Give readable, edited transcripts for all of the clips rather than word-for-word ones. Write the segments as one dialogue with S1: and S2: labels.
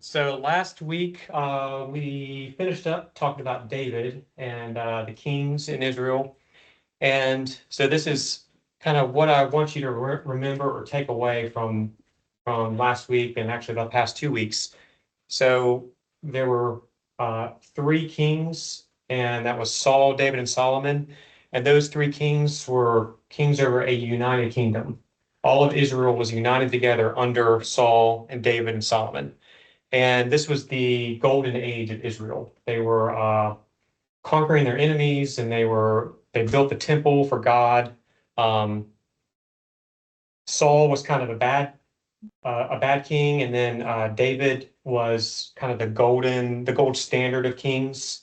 S1: So last week we finished up talking about David and the kings in Israel. And so this is kind of what I want you to remember or take away from last week and actually the past 2 weeks. So there were three kings, and that was Saul, David, and Solomon. And those three kings were kings over a united kingdom. All of Israel was united together under Saul and David and Solomon. And this was the golden age of Israel. They were conquering their enemies, and they built the temple for God. Um, Saul was kind of a bad king, and then David was kind of the gold standard of kings.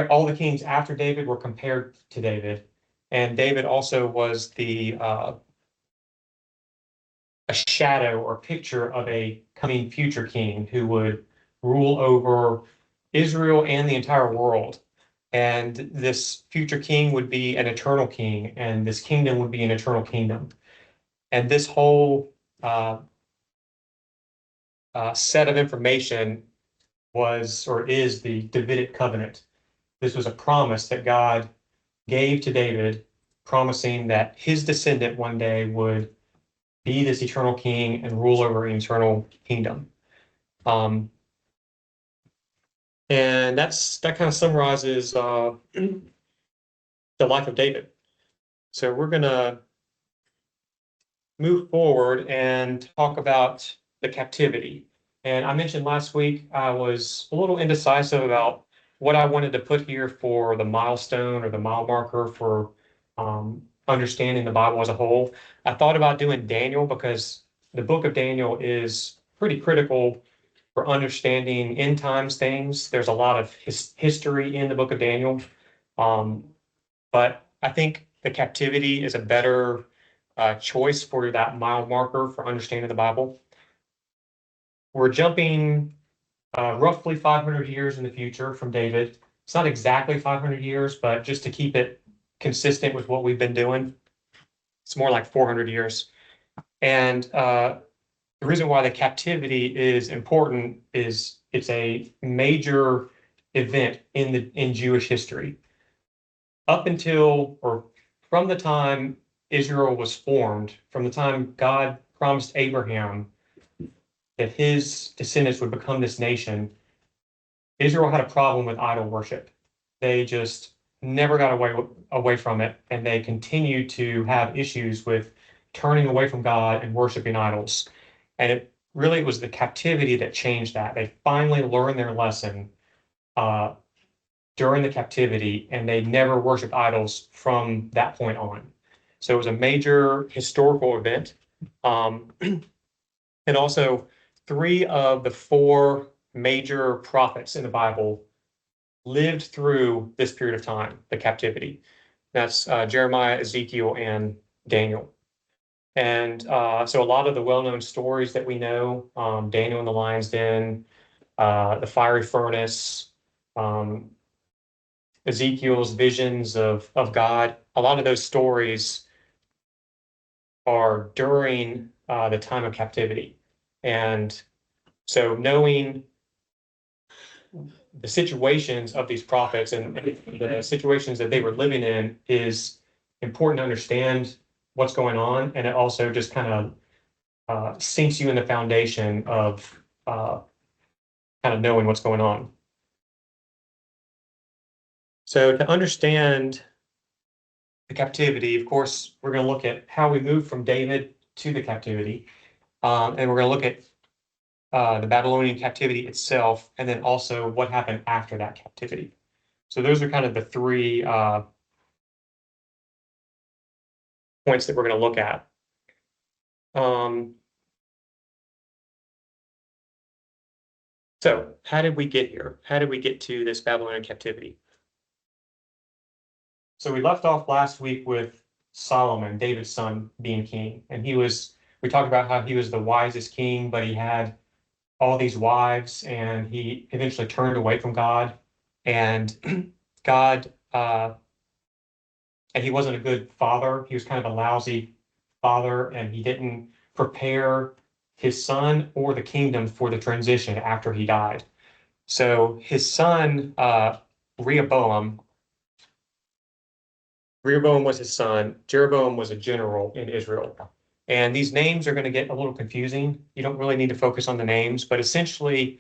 S1: All the kings after David were compared to David, and David also was a shadow or picture of a coming future king who would rule over Israel and the entire world. And this future king would be an eternal king, and this kingdom would be an eternal kingdom. And this whole set of information was or is the Davidic covenant. This was a promise that God gave to David, promising that his descendant one day would be this eternal king and rule over an eternal kingdom. And that kind of summarizes the life of David. So we're going to move forward and talk about the captivity. And I mentioned last week I was a little indecisive about what I wanted to put here for the milestone or the mile marker for understanding the Bible as a whole. I thought about doing Daniel because the book of Daniel is pretty critical for understanding end times things. There's a lot of history in the book of Daniel. But I think the captivity is a better choice for that mile marker for understanding the Bible. We're jumping roughly 500 years in the future from David. It's not exactly 500 years, but just to keep it consistent with what we've been doing, it's more like 400 years. And the reason why the captivity is important is it's a major event in Jewish history. Up until or from the time Israel was formed, from the time God promised Abraham that his descendants would become this nation, Israel had a problem with idol worship. They just never got away from it, and they continued to have issues with turning away from God and worshiping idols. And it really was the captivity that changed that. They finally learned their lesson during the captivity, and they never worshiped idols from that point on. So it was a major historical event. And also, three of the four major prophets in the Bible lived through this period of time, the captivity. That's Jeremiah, Ezekiel, and Daniel. And so a lot of the well-known stories that we know, Daniel in the lion's den, the fiery furnace, Ezekiel's visions of God, a lot of those stories are during the time of captivity. And so knowing the situations of these prophets and the situations that they were living in is important to understand what's going on. And it also just kind of sinks you in the foundation of kind of knowing what's going on. So to understand the captivity, of course, we're going to look at how we moved from David to the captivity. And we're going to look at the Babylonian captivity itself, and then also what happened after that captivity. So those are kind of the three points that we're going to look at. So how did we get here? How did we get to this Babylonian captivity? So we left off last week with Solomon, David's son, being king. And we talked about how he was the wisest king, but he had all these wives, and he eventually turned away from God. And God, and he wasn't a good father. He was kind of a lousy father, and he didn't prepare his son or the kingdom for the transition after he died. So his son, Rehoboam, Rehoboam was his son. Jeroboam was a general in Israel. And these names are going to get a little confusing. You don't really need to focus on the names, but essentially,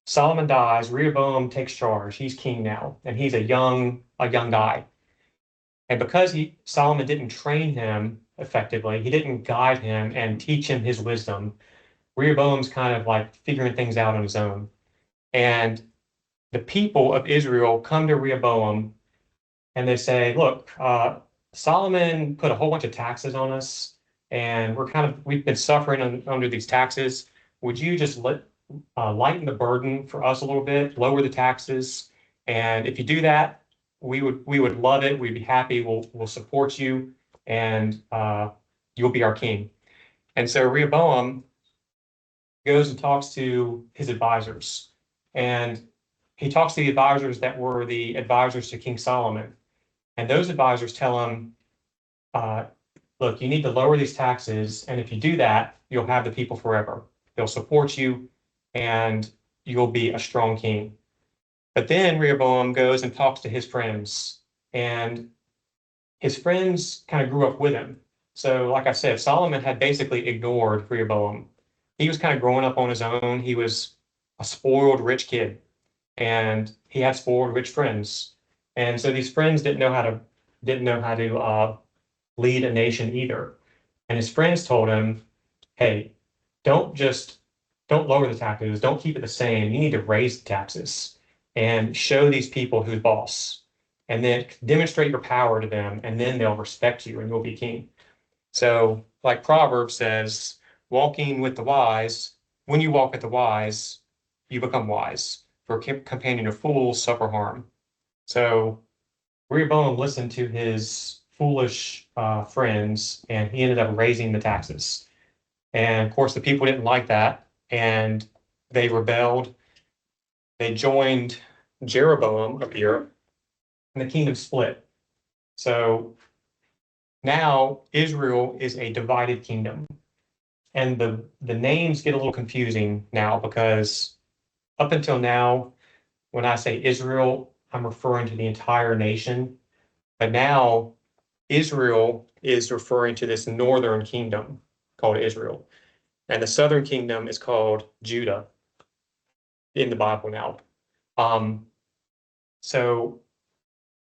S1: Solomon dies, Rehoboam takes charge. He's king now, and he's a young guy. And because Solomon didn't train him effectively, he didn't guide him and teach him his wisdom, Rehoboam's kind of like figuring things out on his own. And the people of Israel come to Rehoboam and they say, look, Solomon put a whole bunch of taxes on us, and we've been suffering under these taxes. Would you just lighten the burden for us a little bit, lower the taxes? And if you do that, we would love it. We'd be happy. We'll support you, and you'll be our king. And so Rehoboam goes and talks to his advisors, and he talks to the advisors that were the advisors to King Solomon. And those advisors tell him, look, you need to lower these taxes. And if you do that, you'll have the people forever. They'll support you and you'll be a strong king. But then Rehoboam goes and talks to his friends, and his friends kind of grew up with him. So, like I said, Solomon had basically ignored Rehoboam. He was kind of growing up on his own. He was a spoiled rich kid, and he had spoiled rich friends. And so these friends didn't know how to lead a nation either. And his friends told him, "Hey, don't lower the taxes. Don't keep it the same. You need to raise the taxes and show these people who's boss, and then demonstrate your power to them, and then they'll respect you, and you'll be king." So, like Proverbs says, walking with the wise, when you walk with the wise, you become wise. For a companion of fools suffer harm. So Rehoboam listened to his foolish friends, and he ended up raising the taxes. And of course, the people didn't like that, and they rebelled. They joined Jeroboam up here, and the kingdom split. So now Israel is a divided kingdom. And the names get a little confusing now because up until now, when I say Israel, I'm referring to the entire nation. But now Israel is referring to this northern kingdom called Israel. And the southern kingdom is called Judah in the Bible now. So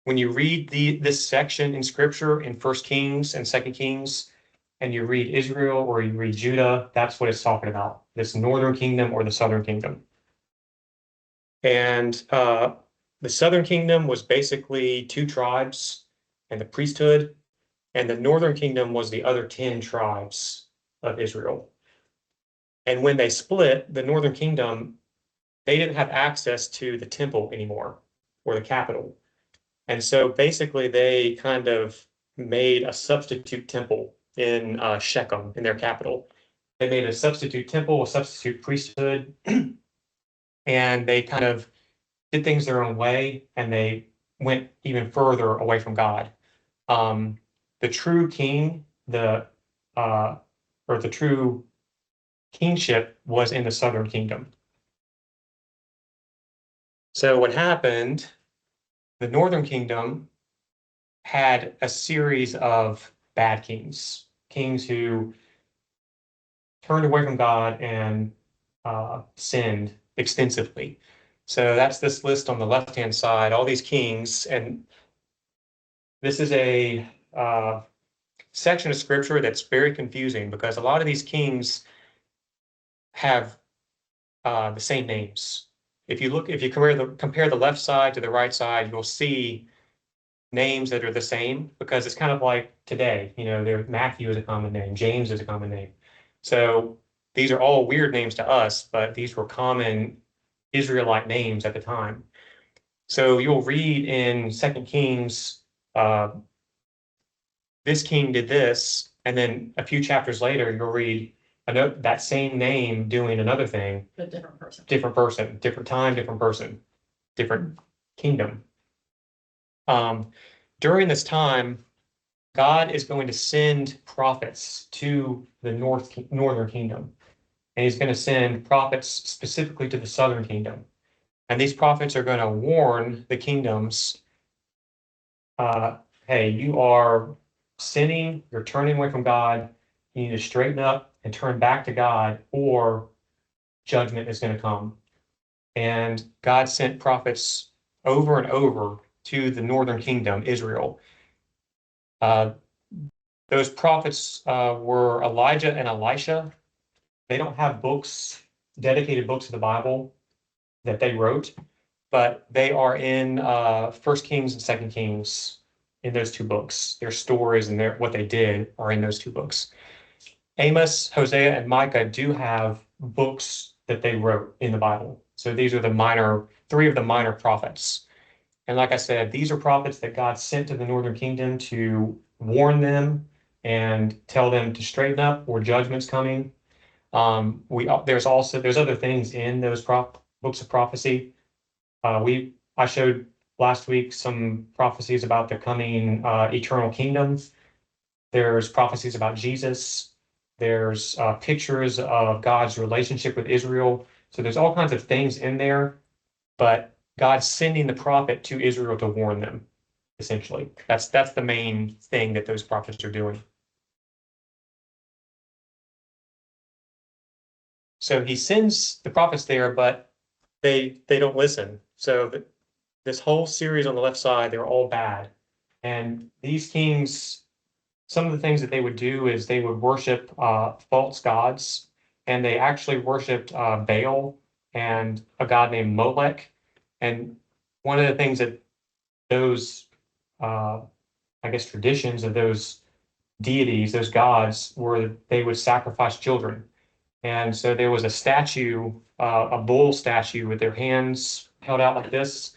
S1: when you read this section in Scripture in First Kings and Second Kings, and you read Israel or you read Judah, that's what it's talking about, this northern kingdom or the southern kingdom. And the southern kingdom was basically two tribes and the priesthood, and the northern kingdom was the other 10 tribes of Israel. And when they split, the northern kingdom, they didn't have access to the temple anymore or the capital. And so basically they kind of made a substitute temple in Shechem, in their capital. They made a substitute temple, a substitute priesthood, and they kind of did things their own way, and they went even further away from God. The true king, or the true kingship was in the southern kingdom. So what happened, the northern kingdom had a series of bad kings who turned away from God and sinned extensively. So that's this list on the left-hand side, all these kings, and this is a section of scripture that's very confusing because a lot of these kings have the same names. If you compare the left side to the right side, you'll see names that are the same because it's kind of like today, Matthew is a common name, James is a common name. So these are all weird names to us, but these were common Israelite names at the time. So you'll read in Second Kings, this king did this, and then a few chapters later, you'll read that same name doing another thing.
S2: A different person.
S1: Different person, different time, different person, different kingdom. During this time, God is going to send prophets to the northern kingdom. and he's going to send prophets specifically to the southern kingdom. And these prophets are going to warn the kingdoms, hey, you are sinning, you're turning away from God, you need to straighten up and turn back to God, or judgment is going to come. And God sent prophets over and over to the northern kingdom, Israel. Those prophets were Elijah and Elisha. They don't have books, dedicated books of the Bible that they wrote, but they are in First Kings and Second Kings in those two books. Their stories and what they did are in those two books. Amos, Hosea, and Micah do have books that they wrote in the Bible. So these are three of the minor prophets. And like I said, these are prophets that God sent to the northern kingdom to warn them and tell them to straighten up or judgment's coming. There's other things in those books of prophecy. I showed last week some prophecies about the coming eternal kingdom. There's prophecies about Jesus. There's pictures of God's relationship with Israel. So there's all kinds of things in there, but God's sending the prophet to Israel to warn them, essentially. That's the main thing that those prophets are doing. So he sends the prophets there, but they don't listen. So this whole series on the left side, they're all bad. And these kings, some of the things that they would do is they would worship false gods, and they actually worshiped Baal and a god named Molech. And one of the things that those, I guess, traditions of those deities, those gods, were they would sacrifice children. And so there was a statue, a bull statue with their hands held out like this,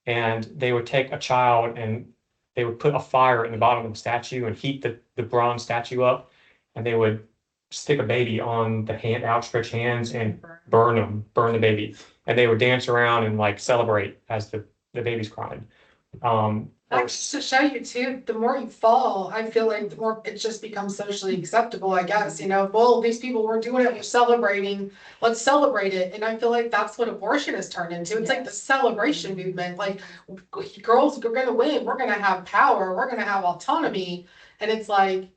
S1: and they would take a child and they would put a fire in the bottom of the statue and heat the bronze statue up, and they would stick a baby on the outstretched hands and burn the baby. And they would dance around and like celebrate as the baby's crying.
S2: That's to show you too, the more you fall, I feel like the more it just becomes socially acceptable, I guess, well, these people were doing it, we're celebrating, let's celebrate it. And I feel like that's what abortion has turned into. It's like the celebration movement, like girls are gonna win, we're gonna have power, we're gonna have autonomy. And it's like,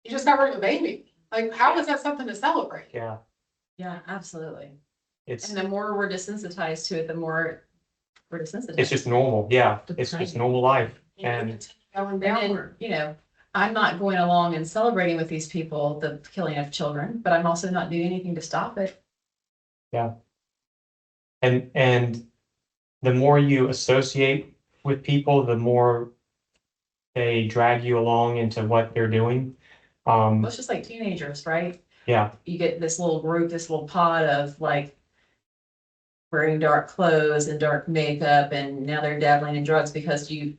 S2: you just got rid of a baby. Like, how is that something to celebrate?
S1: Yeah,
S3: Yeah, absolutely.
S1: it's
S3: And the more we're desensitized to it, the more we're desensitized.
S1: it's just normal. Yeah, it's just normal life. And
S2: Going
S3: And
S2: downward.
S3: then, I'm not going along and celebrating with these people, the killing of children, but I'm also not doing anything to stop it.
S1: yeah. And the more you associate with people, the more they drag you along into what they're doing.
S3: It's just like teenagers, right?
S1: Yeah,
S3: You get this little group, this little pod of like wearing dark clothes and dark makeup, and now they're dabbling in drugs because the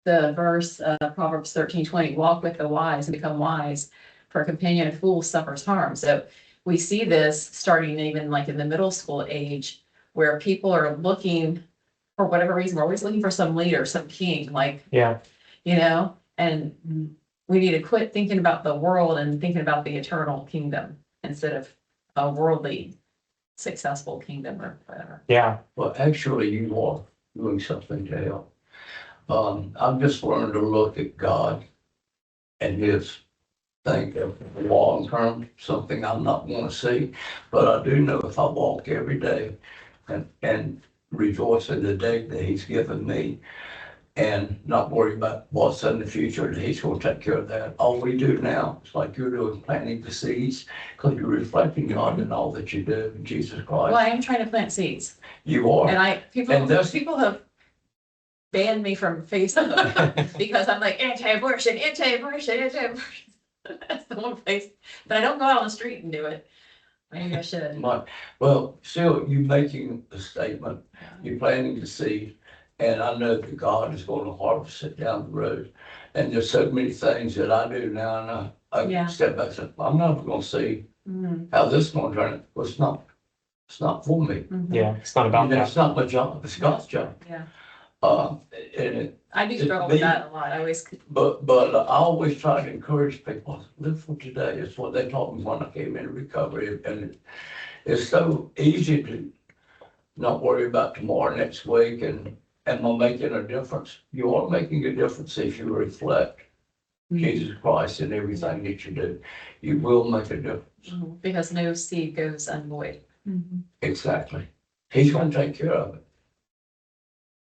S3: verse, Proverbs 13:20, walk with the wise and become wise, for a companion of fools suffers harm. So we see this starting even like in the middle school age, where people are looking, for whatever reason, we're always looking for some leader, some king, like,
S1: yeah,
S3: and we need to quit thinking about the world and thinking about the eternal kingdom instead of a worldly successful kingdom or whatever.
S1: yeah,
S4: Well, actually, you are doing something to help. I've just learned to look at God and His thing of long term, something I'm not going to see. But I do know if I walk every day and rejoice in the day that He's given me, and not worry about what's in the future, that He's going to take care of that. All we do now is like you're doing, planting the seeds, because you're reflecting God in all that you do in Jesus Christ.
S3: Well, I am trying to plant seeds,
S4: You are.
S3: and people have banned me from Facebook because I'm like anti-abortion. That's the one place, but I don't go out on the street and do it. Maybe I should.
S4: Well, still, you making a statement, you're planting the seed, and I know that God is going to harvest it down the road. And there's so many things that I do now, and I
S3: Yeah.
S4: step back and say, I'm not going to see
S3: Mhm.
S4: how this is going to turn out. Well, it's not for me.
S3: Mhm.
S1: yeah. It's not about that.
S4: It's not my job, it's God's job.
S3: Yeah.
S4: And it,
S3: I do struggle with that a lot. I always,
S4: but I always try to encourage people, live for today. It's what they taught me when I came into recovery. And it's so easy to not worry about tomorrow, next week, and am I making a difference? You are making a difference if you reflect Jesus Christ in everything that you do. You will make a difference.
S3: because no seed goes unvoid.
S4: Exactly. He's gonna take care of it.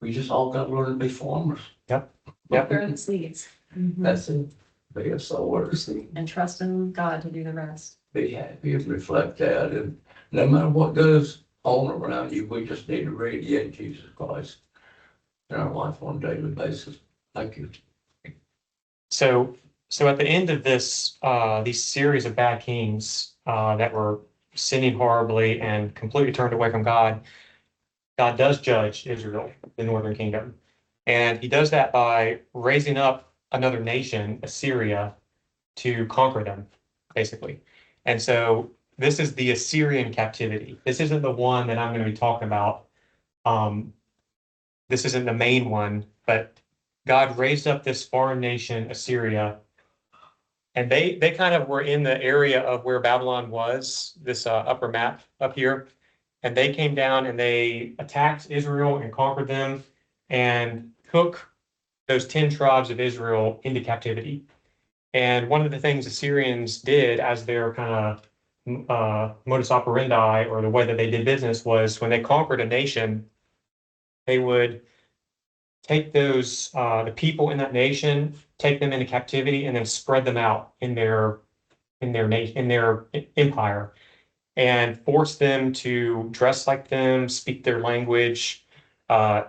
S4: We just all gotta learn to be farmers.
S1: Yep.
S3: They're the seeds.
S4: That's it. Be a sower, seed.
S3: And trust in God to do the rest.
S4: Be happy and reflect that. And no matter what goes on around you, we just need to radiate Jesus Christ in our life on a daily basis. Thank you.
S1: So at the end of this, these series of bad kings that were sinning horribly and completely turned away from God, God does judge Israel, the northern kingdom. And he does that by raising up another nation, Assyria, to conquer them, basically. And so this is the Assyrian captivity. This isn't the one that I'm going to be talking about. This isn't the main one, but God raised up this foreign nation, Assyria, and they kind of were in the area of where Babylon was, this upper map up here. And they came down and they attacked Israel and conquered them and took those 10 tribes of Israel into captivity. And one of the things Assyrians did as their kind of modus operandi, or the way that they did business, was when they conquered a nation, they would take those the people in that nation, take them into captivity, and then spread them out in their empire, and force them to dress like them, speak their language,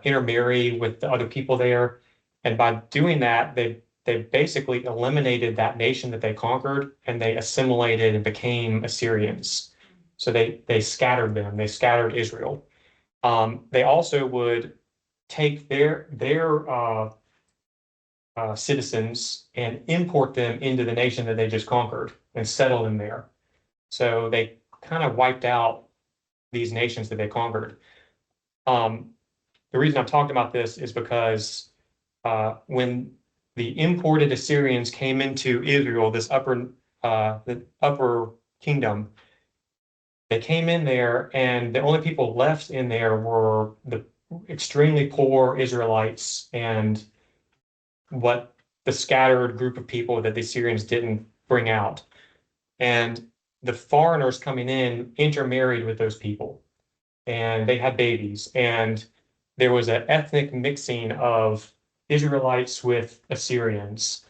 S1: intermarry with the other people there. And by doing that, they basically eliminated that nation that they conquered, and they assimilated and became Assyrians. So they scattered them. They scattered Israel. They also would take their citizens and import them into the nation that they just conquered and settle them there. So they kind of wiped out these nations that they conquered. The reason I'm talking about this is because when the imported Assyrians came into Israel, this the upper kingdom, they came in there, and the only people left in there were the extremely poor Israelites and what the scattered group of people that the Assyrians didn't bring out. And the foreigners coming in intermarried with those people, and they had babies, and there was an ethnic mixing of Israelites with Assyrians.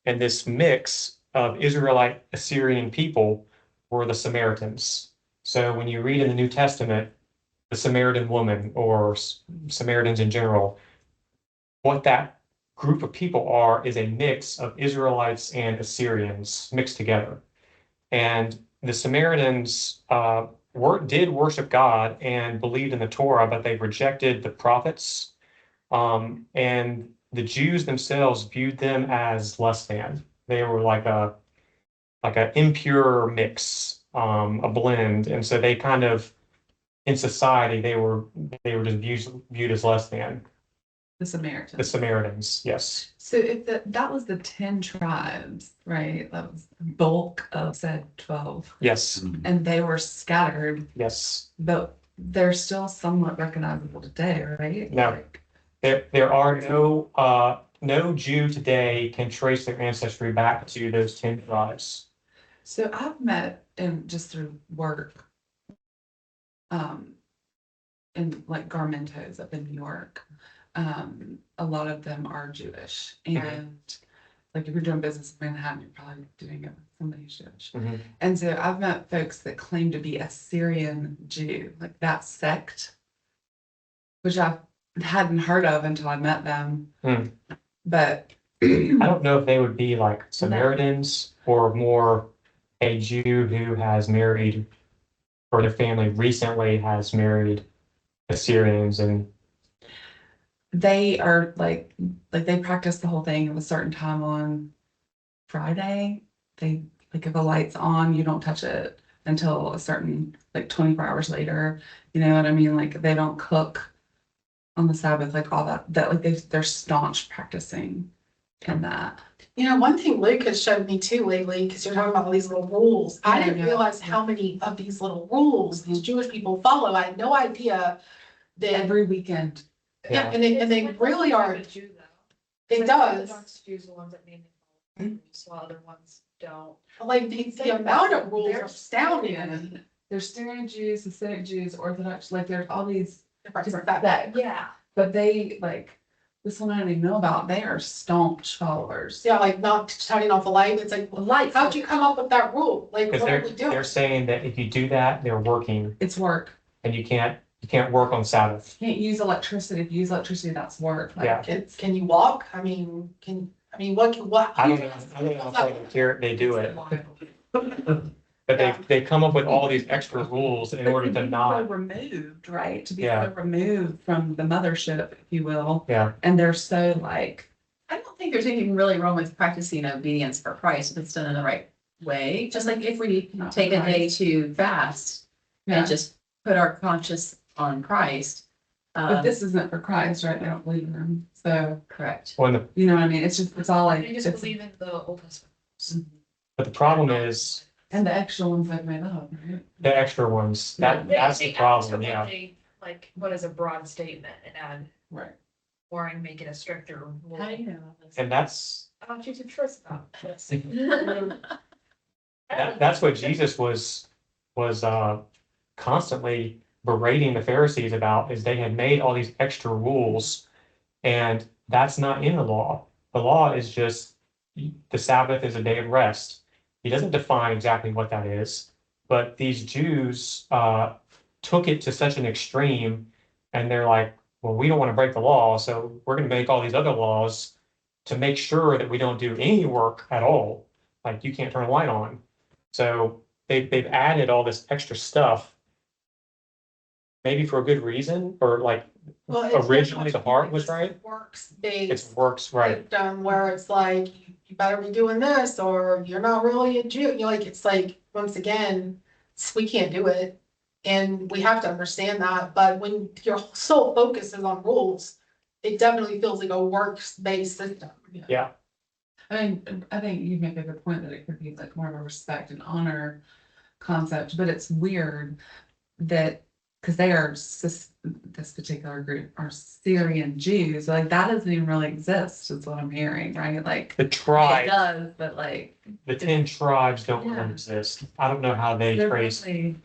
S1: And this mix of Israelite Assyrian people were the Samaritans. So when you read in the New Testament, the Samaritan woman, or Samaritans in general, what that group of people are is a mix of Israelites and Assyrians mixed together. And the Samaritans did worship God and believed in the Torah, but they rejected the prophets. And the Jews themselves viewed them as less than. They were like an impure mix, a blend. And so they kind of, in society, they were just viewed as less than.
S5: The Samaritans.
S1: The Samaritans, yes.
S5: So if that was the 10 tribes, right? That was the bulk of said 12.
S1: Yes.
S5: And they were scattered,
S1: Yes.
S5: but they're still somewhat recognizable today, right?
S1: No. There are no Jew today can trace their ancestry back to those 10 tribes.
S5: So I've met just through work, in like Garmentos up in New York. A lot of them are Jewish, and like if you're doing business in Manhattan, you're probably doing it with somebody who's Jewish. And so I've met folks that claim to be Assyrian Jew, like that sect, which I hadn't heard of until I met them. But
S1: I don't know if they would be like Samaritans or more a Jew who has married, or their family recently has married Assyrians, and
S5: they are like they practice the whole thing at a certain time on Friday. They like if a light's on, you don't touch it until a certain like 24 hours later. You know what I mean? Like they don't cook on the Sabbath, like all that like they're staunch practicing in that.
S2: You know, one thing Luke has showed me too lately, because you're talking about all these little rules. I didn't
S5: Yeah.
S2: realize how many of these little rules these Jewish people follow. I had no idea that,
S5: Every weekend.
S2: yeah, and they really are, it does.
S6: Jews the ones that name it, while other ones don't.
S2: Like the amount of rules are astounding.
S5: There's Syrian Jews, Hasidic Jews, Orthodox, like there's all these
S2: Different
S5: that,
S6: Yeah.
S5: but they like, this one I don't even know about, they are staunch followers.
S2: Yeah, like not turning off a light. It's like,
S5: Lights.
S2: how'd you come up with that rule? Like,
S1: Because
S2: what are we
S1: they're
S2: doing?
S1: saying that if you do that, they're working,
S5: It's work.
S1: and you can't work on Sabbath.
S5: Can't use electricity. If you use electricity, that's work. Like,
S1: Yeah.
S2: Can you walk? I mean, what?
S1: I don't know how far they do it, but
S2: Yeah.
S1: they come up with all these extra rules in order to
S5: so
S1: not,
S5: removed, right? To be
S1: Yeah.
S5: so removed from the mothership, if you will.
S1: yeah.
S5: And they're so like,
S3: I don't think there's anything really wrong with practicing obedience for Christ if it's done in the right way. Just like if we
S5: not
S3: take a day
S5: Christ.
S3: to fast
S5: Yeah.
S3: and just put our conscience on Christ.
S5: But this isn't for Christ, right? They don't believe in him. So,
S3: Correct.
S1: When the,
S5: you know what I mean? It's all like,
S6: They just
S5: it's-
S6: believe in the Old Testament.
S1: but the problem is
S5: and the extra ones they've made up, right?
S1: the extra ones, that's the problem, yeah.
S6: Like, what is a broad statement and add
S5: Right.
S6: more and make it a stricter rule.
S3: How do you know all this?
S1: And that's,
S6: I don't choose to trust about this.
S1: that's what Jesus was constantly berating the Pharisees about, is they had made all these extra rules, and that's not in the law. The law is just the Sabbath is a day of rest. He doesn't define exactly what that is, but these Jews took it to such an extreme, and they're like, well, we don't want to break the law, so we're going to make all these other laws to make sure that we don't do any work at all. Like, you can't turn a light on. So they've added all this extra stuff, maybe for a good reason, or like
S2: Well, it's
S1: originally the heart
S2: like
S1: was
S2: this
S1: right.
S2: Works-based
S1: It's works right.
S2: system where it's like, you better be doing this, or you're not really a Jew. You know, like, it's like, once again, we can't do it. And we have to understand that, but when your sole focus is on rules, it definitely feels like a works-based system.
S1: Yeah.
S5: I mean, I think you make a good point that it could be like more of a respect and honor concept, but it's weird that, because they are, this particular group are Syrian Jews, like that doesn't even really exist, is what I'm hearing, right? Like,
S1: The
S3: It
S1: tribe,
S3: does, but like,
S1: the 10 tribes don't really
S5: Yeah.
S1: exist. I don't know how they
S5: they're
S1: trace.
S5: really,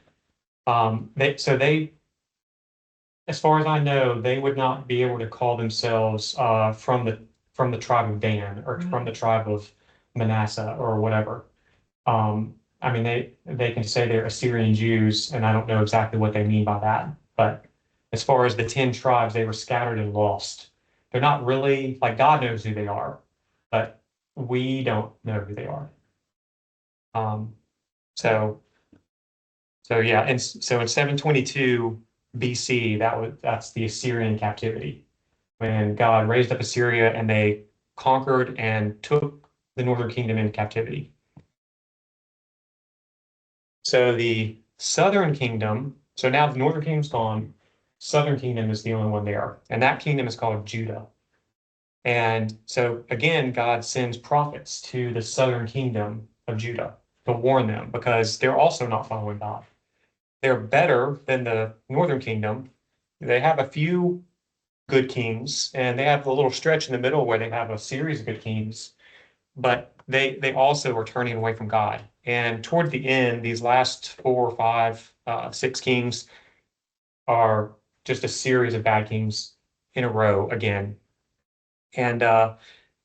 S1: They, as far as I know, they would not be able to call themselves from the tribe of Dan or from the tribe of Manasseh or whatever. I mean, they can say they're Assyrian Jews, and I don't know exactly what they mean by that. But as far as the 10 tribes, they were scattered and lost. They're not really, like, God knows who they are, but we don't know who they are. So yeah, and so in 722 BC, that's the Assyrian captivity, when God raised up Assyria and they conquered and took the northern kingdom into captivity. So the southern kingdom, so now the northern kingdom's gone, southern kingdom is the only one there, and that kingdom is called Judah. And so again, God sends prophets to the southern kingdom of Judah to warn them, because they're also not following God. They're better than the northern kingdom. They have a few good kings, and they have a little stretch in the middle where they have a series of good kings, but they also are turning away from God. And toward the end, these last 4 or 5, 6 kings are just a series of bad kings in a row again. And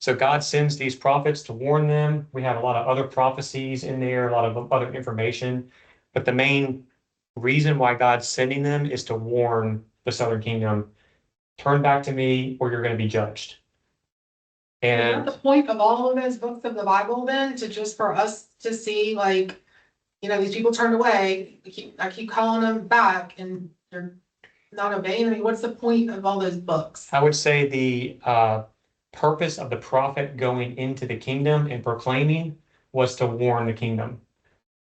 S1: so God sends these prophets to warn them. We have a lot of other prophecies in there, a lot of other information, but the main reason why God's sending them is to warn the southern kingdom, turn back to me or you're going to be judged.
S2: Is that
S1: And
S2: the point of all of those books of the Bible then, to just for us to see, like, you know, these people turned away, I keep calling them back and they're not obeying? I mean, what's the point of all those books?
S1: I would say the purpose of the prophet going into the kingdom and proclaiming was to warn the kingdom.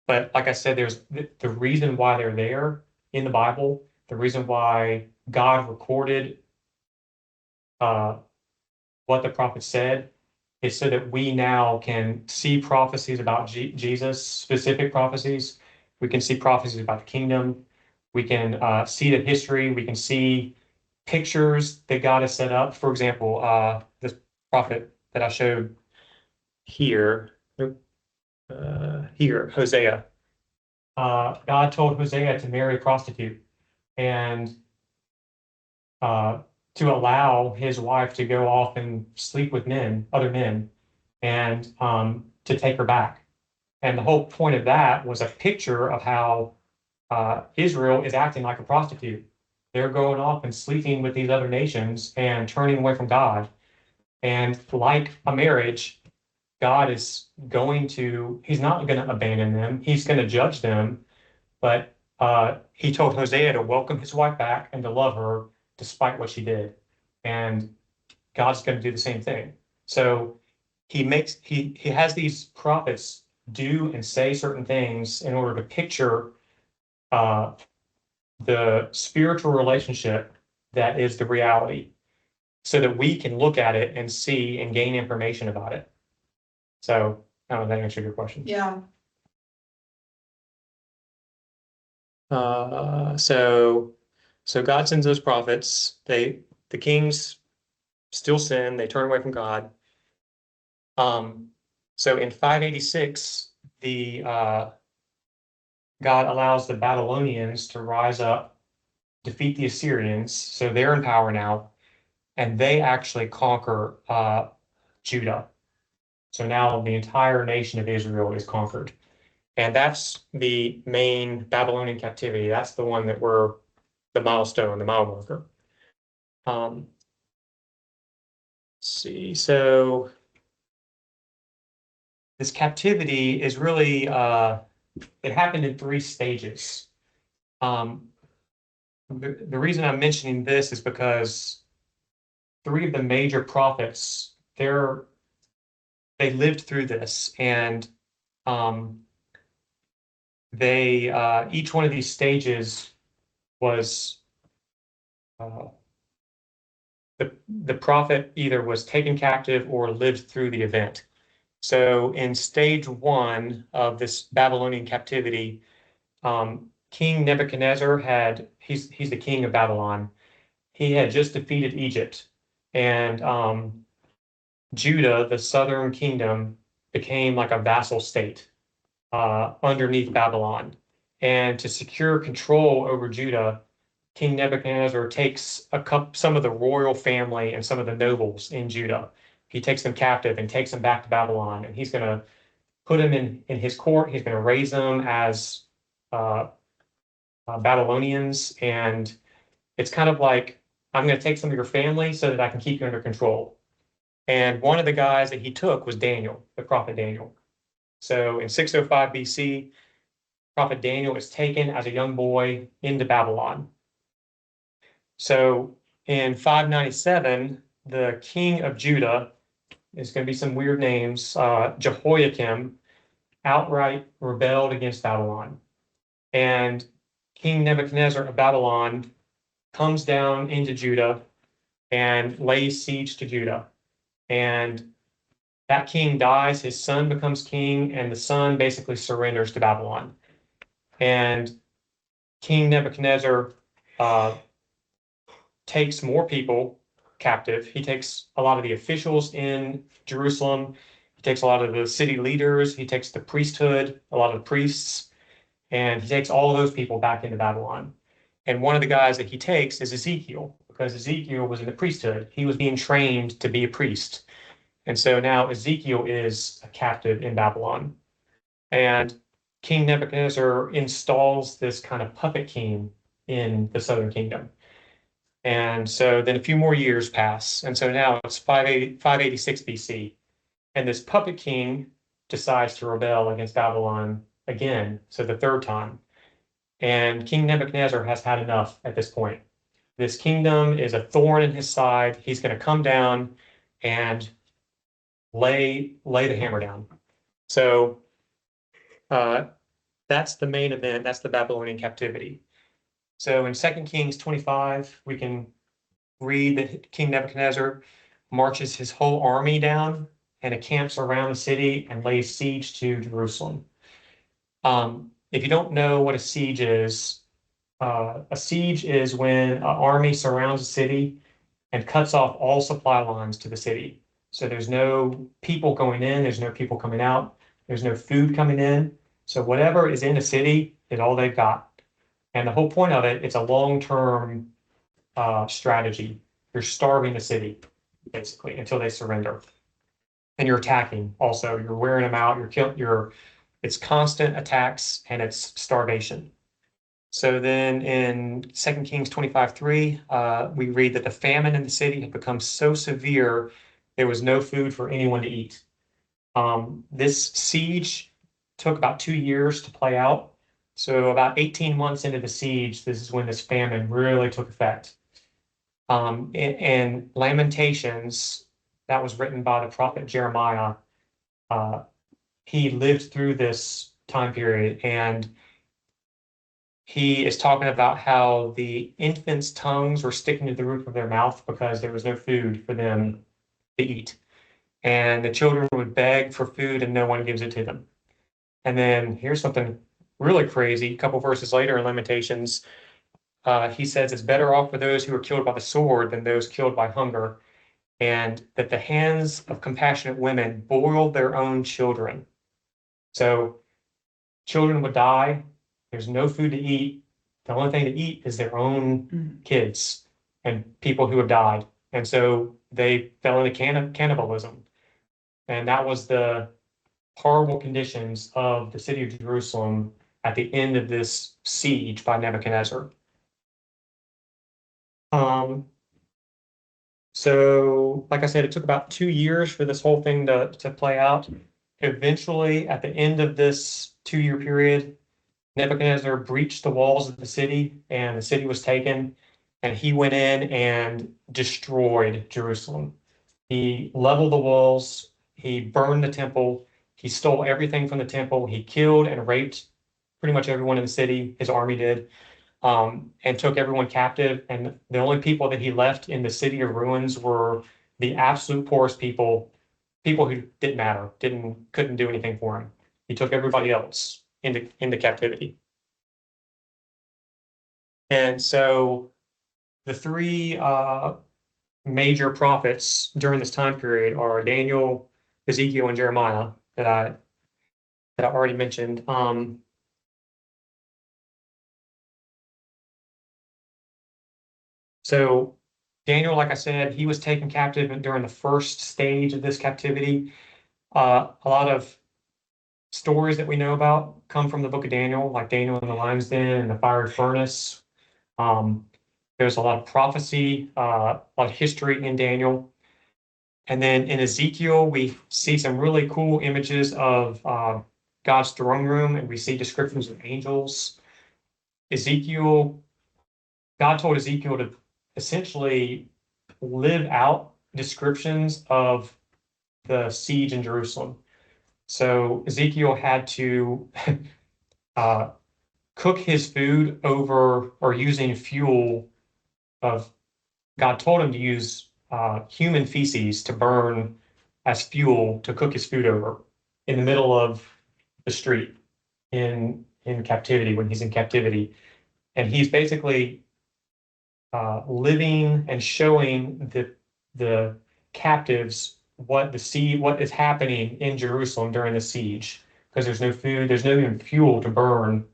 S1: But like I said, there's the reason why they're there in the Bible, the reason why God recorded what the prophet said is so that we now can see prophecies about Jesus, specific prophecies. We can see prophecies about the kingdom. We can see the history. We can see pictures that God has set up. For example, this prophet that I showed here, Hosea. God told Hosea to marry a prostitute and to allow his wife to go off and sleep with other men, and to take her back. And the whole point of that was a picture of how Israel is acting like a prostitute. They're going off and sleeping with these other nations and turning away from God. And like a marriage, God is he's not going to abandon them. He's going to judge them. But he told Hosea to welcome his wife back and to love her despite what she did. And God's going to do the same thing. So he has these prophets do and say certain things in order to picture the spiritual relationship that is the reality, so that we can look at it and see and gain information about it. So I don't know if that answered your question.
S2: Yeah,
S1: So God sends those prophets. The kings still sin. They turn away from God. So in 586, God allows the Babylonians to rise up, defeat the Assyrians. So they're in power now, and they actually conquer Judah. So now the entire nation of Israel is conquered. And that's the main Babylonian captivity. That's the one that we're the milestone, the mile marker. Let's see. So this captivity is really it happened in 3 stages. The reason I'm mentioning this is because 3 of the major prophets, they lived through this, and they each one of these stages was the prophet either was taken captive or lived through the event. So in stage 1 of this Babylonian captivity, King Nebuchadnezzar he's the king of Babylon. He had just defeated Egypt, and Judah, the southern kingdom, became like a vassal state underneath Babylon. And to secure control over Judah, King Nebuchadnezzar takes some of the royal family and some of the nobles in Judah. He takes them captive and takes them back to Babylon, and he's going to put them in his court. He's going to raise them as Babylonians, and it's kind of like, I'm going to take some of your family so that I can keep you under control. And one of the guys that he took was Daniel, the prophet Daniel. So in 605 BC, prophet Daniel is taken as a young boy into Babylon. So in 597, the king of Judah, is going to be some weird names, Jehoiakim, outright rebelled against Babylon. And King Nebuchadnezzar of Babylon comes down into Judah and lays siege to Judah. And that king dies, his son becomes king, and the son basically surrenders to Babylon. And King Nebuchadnezzar takes more people captive. He takes a lot of the officials in Jerusalem. He takes a lot of the city leaders. He takes the priesthood, a lot of the priests, and he takes all of those people back into Babylon. And one of the guys that he takes is Ezekiel, because Ezekiel was in the priesthood. He was being trained to be a priest. And so now Ezekiel is a captive in Babylon. And King Nebuchadnezzar installs this kind of puppet king in the southern kingdom. And so then a few more years pass. And so now it's 586 BC. And this puppet king decides to rebel against Babylon again, so the 3rd time. And King Nebuchadnezzar has had enough at this point. This kingdom is a thorn in his side. He's going to come down and lay the hammer down. So that's the main event. That's the Babylonian captivity. So in 2 Kings 25, we can read that King Nebuchadnezzar marches his whole army down and encamps around the city and lays siege to Jerusalem. If you don't know what a siege is when an army surrounds a city and cuts off all supply lines to the city. So there's no people going in, there's no people coming out, there's no food coming in. So whatever is in the city is all they've got. And the whole point of it, it's a long-term strategy. You're starving the city, basically, until they surrender. And you're attacking also. You're wearing them out, it's constant attacks and it's starvation. So then in 2 Kings 25:3, we read that the famine in the city had become so severe, there was no food for anyone to eat. This siege took about 2 years to play out. So about 18 months into the siege, this is when this famine really took effect. And Lamentations, that was written by the prophet Jeremiah, he lived through this time period, and he is talking about how the infants' tongues were sticking to the roof of their mouth because there was no food for them to eat. And the children would beg for food and no one gives it to them. And then here's something really crazy. A couple verses later in Lamentations, he says it's better off for those who are killed by the sword than those killed by hunger, and that the hands of compassionate women boiled their own children. So children would die. There's no food to eat. The only thing to eat is their own kids and people who have died. And so they fell into cannibalism. And that was the horrible conditions of the city of Jerusalem at the end of this siege by Nebuchadnezzar. So, like I said, it took about 2 years for this whole thing to play out. Eventually, at the end of this 2-year period, Nebuchadnezzar breached the walls of the city and the city was taken, and he went in and destroyed Jerusalem. He leveled the walls, he burned the temple, he stole everything from the temple, he killed and raped pretty much everyone in the city, his army did, and took everyone captive. And the only people that he left in the city of ruins were the absolute poorest people who didn't matter, couldn't do anything for him. He took everybody else into captivity. And so the three major prophets during this time period are Daniel, Ezekiel, and Jeremiah that I already mentioned. So Daniel, like I said, he was taken captive during the first stage of this captivity. A lot of stories that we know about come from the book of Daniel, like Daniel in the lion's den and the fiery furnace. There's a lot of prophecy, a lot of history in Daniel. And then in Ezekiel, we see some really cool images of God's throne room, and we see descriptions of angels. God told Ezekiel to essentially live out descriptions of the siege in Jerusalem. So Ezekiel had to cook his food over or using fuel of, God told him to use human feces to burn as fuel to cook his food over in the middle of the street in captivity, when he's in captivity. And he's basically living and showing the captives what is happening in Jerusalem during the siege, because there's no food, there's no even fuel to burn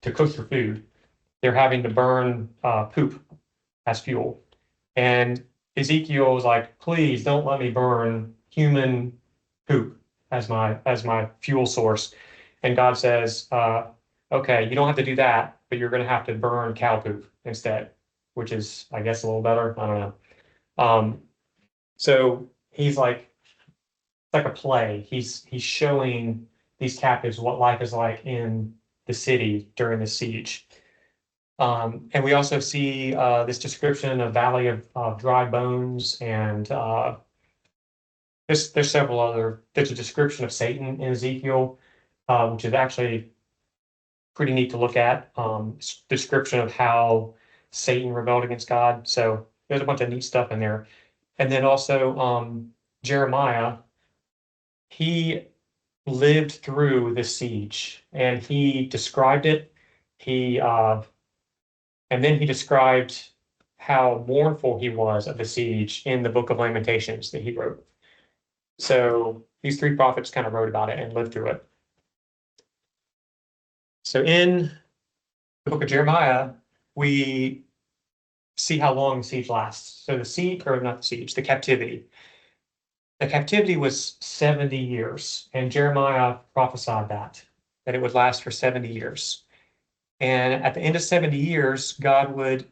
S1: to cook your food. They're having to burn poop as fuel. And Ezekiel was like, please don't let me burn human poop as my fuel source. And God says, okay, you don't have to do that, but you're going to have to burn cow poop instead, which is, I guess, a little better. I don't know. So he's like, it's like a play. He's showing these captives what life is like in the city during the siege. And we also see this description of Valley of Dry Bones, and there's several other. There's a description of Satan in Ezekiel, which is actually pretty neat to look at. Description of how Satan rebelled against God. So there's a bunch of neat stuff in there. And then also Jeremiah, he lived through the siege and he described it. And then he described how mournful he was of the siege in the book of Lamentations that he wrote. So these three prophets kind of wrote about it and lived through it. So in the book of Jeremiah, we see how long the siege lasts. So the siege, or not the siege, the captivity. The captivity was 70 years, and Jeremiah prophesied that it would last for 70 years. And at the end of 70 years, God would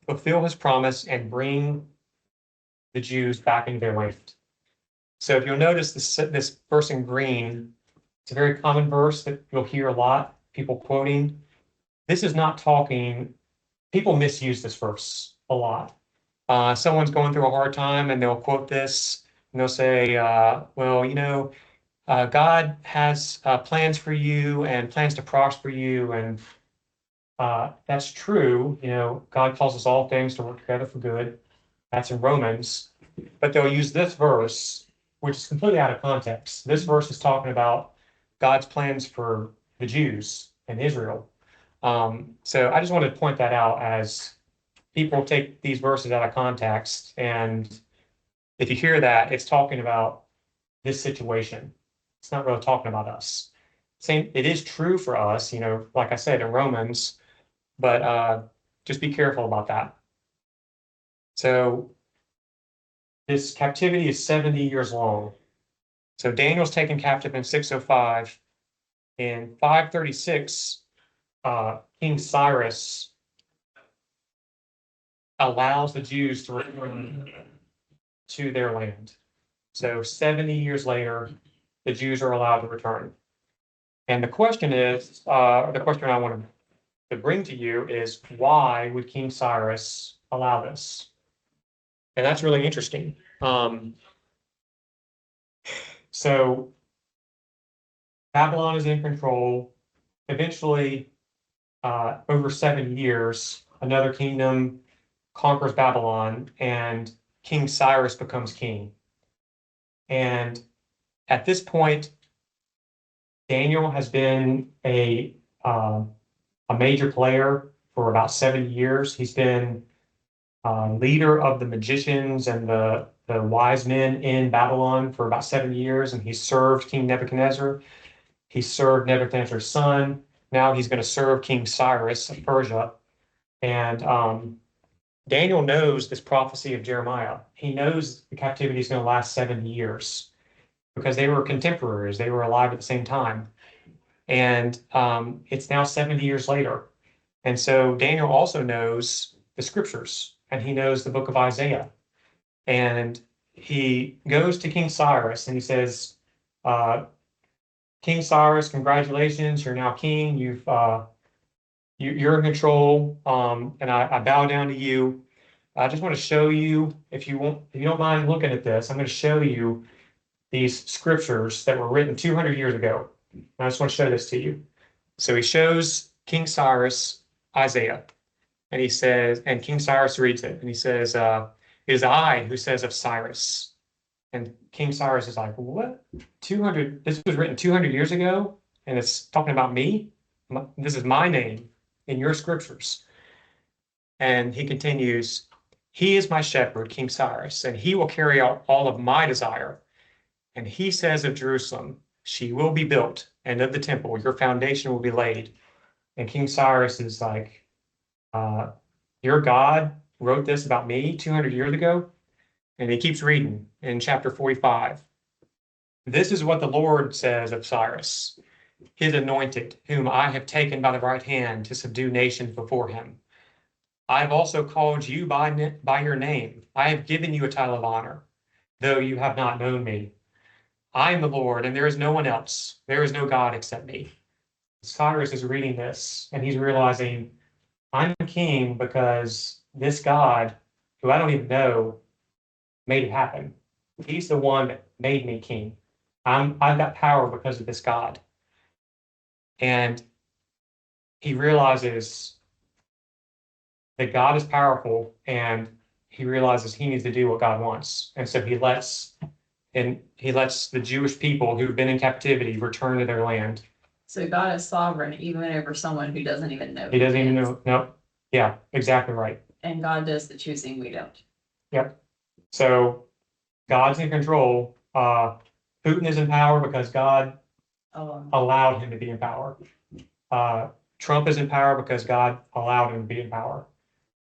S1: fulfill his promise and bring the Jews back into their land. So if you'll notice this verse in green, it's a very common verse that you'll hear a lot, people quoting. This is not talking, people misuse this verse a lot. Someone's going through a hard time and they'll quote this and they'll say, well, God has plans for you and plans to prosper you. And that's true. God causes all things to work together for good. That's in Romans. But they'll use this verse, which is completely out of context. This verse is talking about God's plans for the Jews and Israel. So I just wanted to point that out as people take these verses out of context. And if you hear that, it's talking about this situation. It's not really talking about us. Same, it is true for us, like I said in Romans, but just be careful about that. So this captivity is 70 years long. So Daniel's taken captive in 605. In 536, King Cyrus allows the Jews to return to their land. So 70 years later, the Jews are allowed to return. And the question is, the question I want to bring to you is, why would King Cyrus allow this? And that's really interesting. So Babylon is in control. Eventually, over 7 years, another kingdom conquers Babylon and King Cyrus becomes king. And at this point, Daniel has been a major player for about 70 years. He's been leader of the magicians and the wise men in Babylon for about 7 years, and he served King Nebuchadnezzar. He served Nebuchadnezzar's son. Now he's going to serve King Cyrus of Persia. And Daniel knows this prophecy of Jeremiah. He knows the captivity is going to last 70 years because they were contemporaries. They were alive at the same time. And it's now 70 years later. And so Daniel also knows the scriptures, and he knows the book of Isaiah. And he goes to King Cyrus and he says, King Cyrus, congratulations, you're now king. You're in control, and I bow down to you. I just want to show you, if you don't mind looking at this, I'm going to show you these scriptures that were written 200 years ago. I just want to show this to you. So he shows King Cyrus Isaiah, and he says, and King Cyrus reads it, and he says, it is I who says of Cyrus. And King Cyrus is like, what? 200, this was written 200 years ago, and it's talking about me? This is my name in your scriptures. And he continues, he is my shepherd, King Cyrus, and he will carry out all of my desire. And he says of Jerusalem, she will be built, and of the temple, your foundation will be laid. And King Cyrus is like, your God wrote this about me 200 years ago? And he keeps reading in chapter 45. This is what the Lord says of Cyrus, his anointed, whom I have taken by the right hand to subdue nations before him. I have also called you by your name. I have given you a title of honor, though you have not known me. I am the Lord, and there is no one else. There is no God except me. Cyrus is reading this, and he's realizing, I'm king because this God, who I don't even know, made it happen. He's the one that made me king. I've got power because of this God. And he realizes that God is powerful and he realizes he needs to do what God wants. And so he lets the Jewish people who've been in captivity return to their land.
S3: So God is sovereign even over someone who doesn't even know.
S1: He doesn't even
S3: is.
S1: know. Nope. Yeah, exactly right.
S3: And God does the choosing, we don't.
S1: Yep. So God's in control. Putin is in power because God allowed him to be in power. Trump is in power because God allowed him to be in power.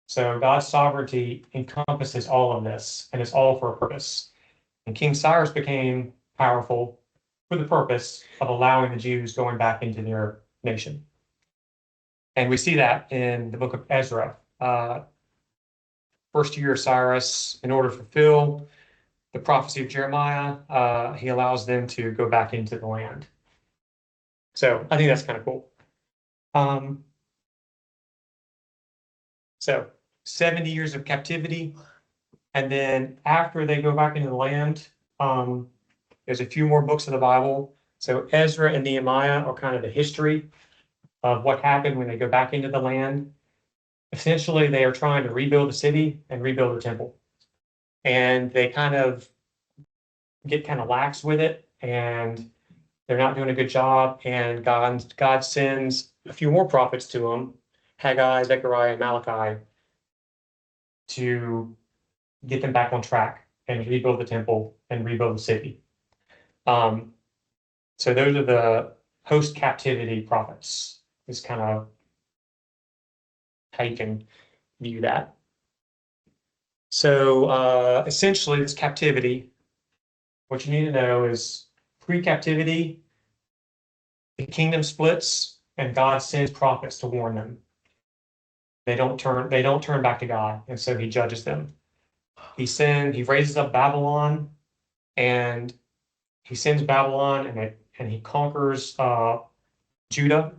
S1: So God's sovereignty encompasses all of this, and it's all for a purpose. And King Cyrus became powerful for the purpose of allowing the Jews going back into their nation. And we see that in the book of Ezra. First year of Cyrus, in order to fulfill the prophecy of Jeremiah, he allows them to go back into the land. So I think that's kind of cool. So 70 years of captivity. And then after they go back into the land, there's a few more books of the Bible. So Ezra and Nehemiah are kind of the history of what happened when they go back into the land. Essentially, they are trying to rebuild the city and rebuild the temple. And they kind of get kind of lax with it, and they're not doing a good job. And God sends a few more prophets to them, Haggai, Zechariah, and Malachi, to get them back on track and rebuild the temple and rebuild the city. So those are the post-captivity prophets, is kind of how you can view that. So essentially, this captivity, what you need to know is pre-captivity, the kingdom splits and God sends prophets to warn them. They don't turn back to God, and so he judges them. He raises up Babylon, and he sends Babylon, and he conquers Judah.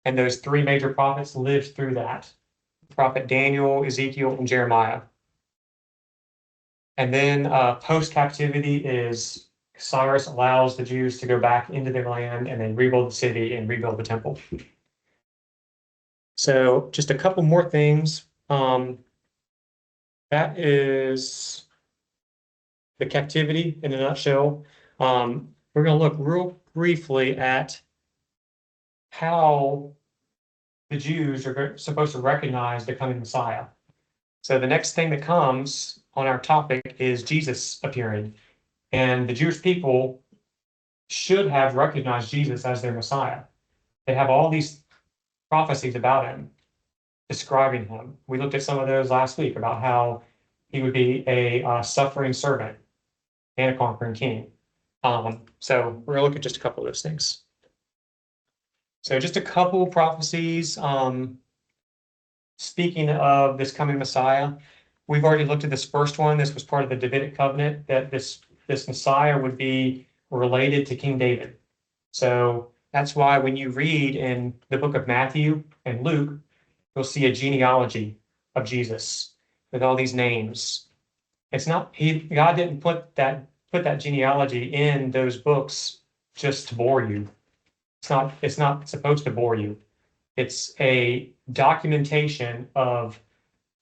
S1: And those three major prophets lived through that. Prophet Daniel, Ezekiel, and Jeremiah. And then post-captivity is Cyrus allows the Jews to go back into their land, and they rebuild the city and rebuild the temple. So just a couple more things. That is the captivity in a nutshell. We're going to look real briefly at how the Jews are supposed to recognize the coming Messiah. So the next thing that comes on our topic is Jesus appearing. And the Jewish people should have recognized Jesus as their Messiah. They have all these prophecies about him, describing him. We looked at some of those last week about how he would be a suffering servant and a conquering king. So we're going to look at just a couple of those things. So just a couple prophecies. Speaking of this coming Messiah, we've already looked at this first one. This was part of the Davidic covenant, that this Messiah would be related to King David. So that's why when you read in the book of Matthew and Luke, you'll see a genealogy of Jesus with all these names. It's not God didn't put that genealogy in those books just to bore you. It's not supposed to bore you. It's a documentation of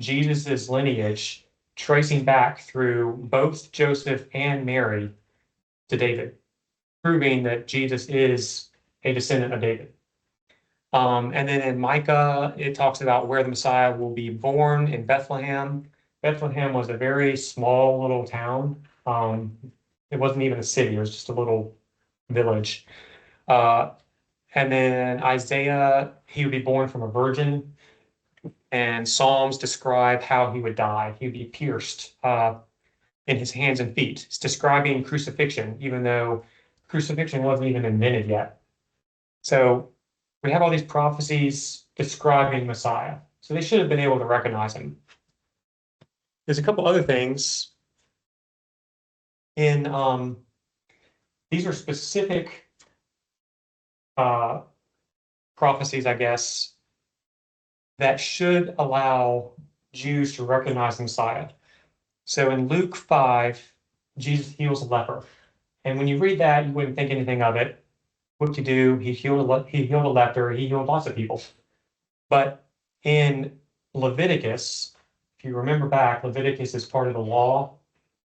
S1: Jesus's lineage tracing back through both Joseph and Mary to David, proving that Jesus is a descendant of David. And then in Micah, it talks about where the Messiah will be born in Bethlehem. Bethlehem was a very small little town. It wasn't even a city, it was just a little village. And then Isaiah, he would be born from a virgin. And Psalms describe how he would die. He would be pierced in his hands and feet. It's describing crucifixion, even though crucifixion wasn't even invented yet. So we have all these prophecies describing Messiah. So they should have been able to recognize him. There's a couple other things in these are specific prophecies, I guess, that should allow Jews to recognize the Messiah. So in Luke 5, Jesus heals a leper. And when you read that, you wouldn't think anything of it. What to do? He healed a leper. He healed lots of people. But in Leviticus, if you remember back, Leviticus is part of the law,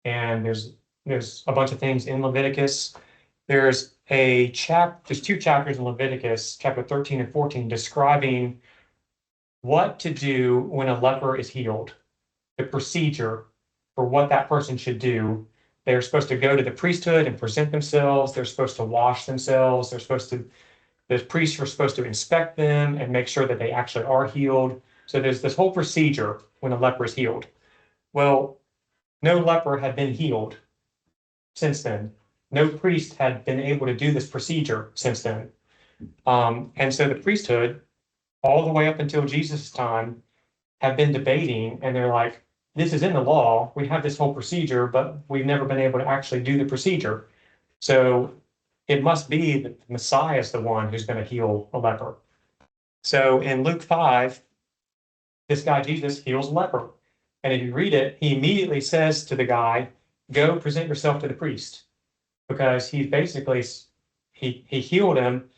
S1: and there's a bunch of things in Leviticus. There's two chapters in Leviticus, chapter 13 and 14, describing what to do when a leper is healed, the procedure for what that person should do. They're supposed to go to the priesthood and present themselves. They're supposed to wash themselves. The priests are supposed to inspect them and make sure that they actually are healed. So there's this whole procedure when a leper is healed. Well, no leper had been healed since then. No priest had been able to do this procedure since then. And so the priesthood, all the way up until Jesus' time, have been debating, and they're like, this is in the law. We have this whole procedure, but we've never been able to actually do the procedure. So it must be that the Messiah is the one who's going to heal a leper. So in Luke 5, this guy Jesus heals a leper. And if you read it, he immediately says to the guy, go present yourself to the priest. Because he basically, he healed him,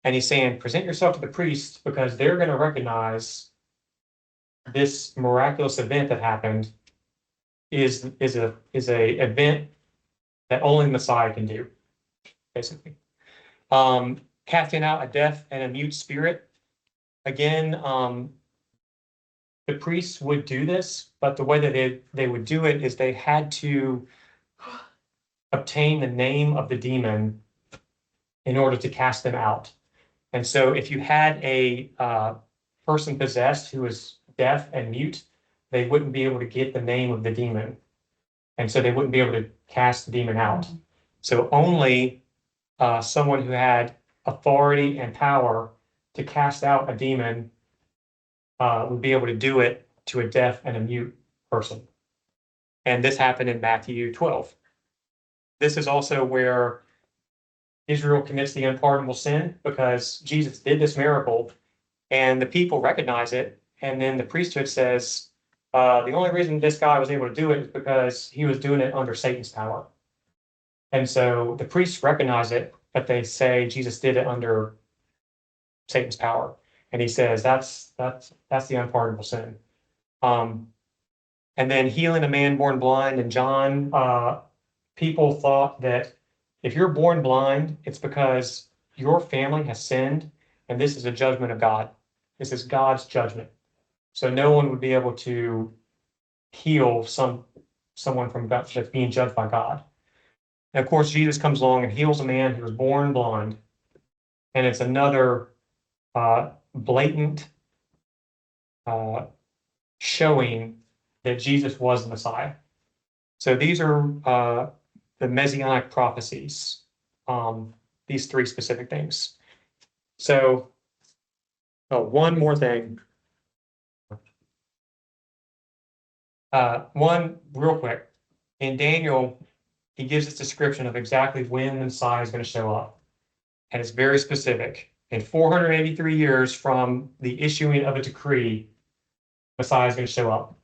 S1: and he's saying, present yourself to the priest, because they're going to recognize this miraculous event that happened is a event that only the Messiah can do, basically. Casting out a deaf and a mute spirit. Again, the priests would do this, but the way that they would do it is they had to obtain the name of the demon in order to cast them out. And so if you had a person possessed who was deaf and mute, they wouldn't be able to get the name of the demon. And so they wouldn't be able to cast the demon out. So only someone who had authority and power to cast out a demon would be able to do it to a deaf and a mute person. And this happened in Matthew 12. This is also where Israel commits the unpardonable sin, because Jesus did this miracle and the people recognize it. And then the priesthood says, the only reason this guy was able to do it is because he was doing it under Satan's power. And so the priests recognize it, but they say Jesus did it under Satan's power. And he says that's the unpardonable sin. And then healing a man born blind in John, people thought that if you're born blind, it's because your family has sinned, and this is a judgment of God. This is God's judgment. So no one would be able to heal someone from God that's being judged by God. And of course, Jesus comes along and heals a man who was born blind, and it's another blatant showing that Jesus was the Messiah. So these are the messianic prophecies, these three specific things. So one more thing. One real quick. In Daniel, he gives this description of exactly when the Messiah is going to show up. And it's very specific. In 483 years from the issuing of a decree, Messiah is going to show up.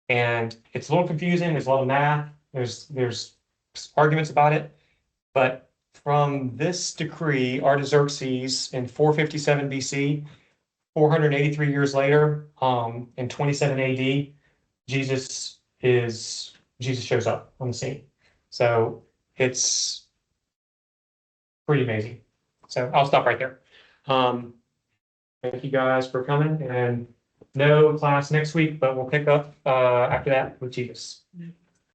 S1: And it's a little confusing. There's a lot of math. There's arguments about it. But from this decree, Artaxerxes in 457 BC, 483 years later, in 27 AD, Jesus shows up on the scene. So it's pretty amazing. So I'll stop right there. Thank you guys for coming, and no class next week, but we'll pick up after that with Jesus.